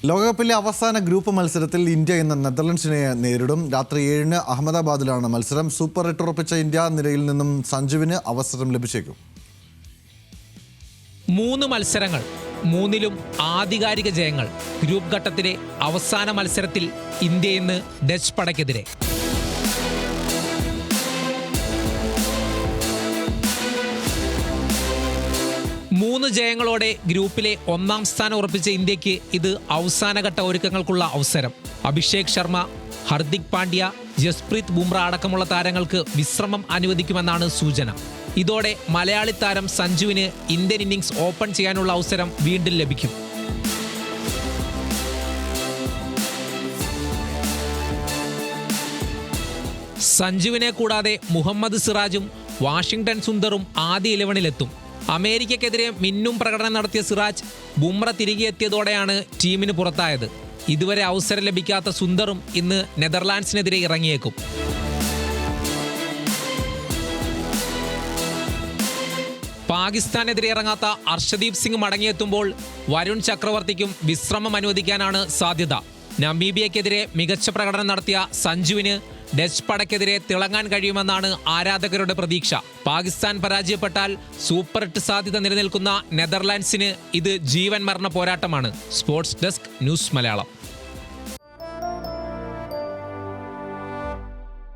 ലോകകപ്പിലെ അവസാന ഗ്രൂപ്പ് മത്സരത്തിൽ ഇന്ത്യ ഇന്ന് നെതർലൻഡ്സിനെ നേരിടും. രാത്രി 7-ന് അഹമ്മദാബാദിലാണ് മത്സരം. സൂപ്പർ 8 ഉറപ്പിച്ച ഇന്ത്യ നിരയിൽ നിന്നും സഞ്ജുവിന് അവസരം ലഭിച്ചേക്കും. 3 മത്സരങ്ങൾ, 3ലും ആധികാരിക ജയങ്ങൾ. ഗ്രൂപ്പ് ഘട്ടത്തിലെ അവസാന മത്സരത്തിൽ ഇന്ത്യ ഇന്ന് ഡച്ച് പടയ്ക്കെതിരെ. മൂന്ന് ജയങ്ങളോടെ ഗ്രൂപ്പിലെ 1-ാം സ്ഥാനം ഉറപ്പിച്ച ഇന്ത്യക്ക് ഇത് അവസാനഘട്ട ഒരുക്കങ്ങൾക്കുള്ള അവസരം. അഭിഷേക് ശർമ്മ, ഹർദിക് പാണ്ഡ്യ, ജസ്പ്രീത് ബുംറ അടക്കമുള്ള താരങ്ങൾക്ക് വിശ്രമം അനുവദിക്കുമെന്നാണ് സൂചന. ഇതോടെ മലയാളി താരം സഞ്ജുവിന് ഇന്ത്യൻ ഇന്നിംഗ്സ് ഓപ്പൺ ചെയ്യാനുള്ള അവസരം വീണ്ടും ലഭിക്കും. സഞ്ജുവിനെ കൂടാതെ മുഹമ്മദ് സിറാജും വാഷിംഗ്ടൺ സുന്ദറും ആദ്യ 11-ലെത്തും. അമേരിക്കയ്ക്കെതിരെ മിന്നും പ്രകടനം നടത്തിയ സിറാജ് ബുംറ തിരികെ എത്തിയതോടെയാണ് ടീമിന് പുറത്തായത്. ഇതുവരെ അവസരം ലഭിക്കാത്ത സുന്ദറും ഇന്ന് നെതർലാൻഡ്സിനെതിരെ ഇറങ്ങിയേക്കും. പാകിസ്ഥാനെതിരെ ഇറങ്ങാത്ത അർഷദീപ് സിംഗ് മടങ്ങിയെത്തുമ്പോൾ വരുൺ ചക്രവർത്തിക്കും വിശ്രമം അനുവദിക്കാനാണ് സാധ്യത. നമീബിയയ്ക്കെതിരെ മികച്ച പ്രകടനം നടത്തിയ സഞ്ജുവിന് ഡച്ച് പടയ്ക്കെതിരെ തിളങ്ങാൻ കഴിയുമെന്നാണ് ആരാധകരുടെ പ്രതീക്ഷ. പാകിസ്ഥാൻ പരാജയപ്പെട്ടാൽ സൂപ്പർ 8 സാധ്യത നിലനിൽക്കുന്ന നെതർലാൻഡ്സിന് ഇത് ജീവൻ മരണ പോരാട്ടമാണ്. Sports desk, news Malayalam.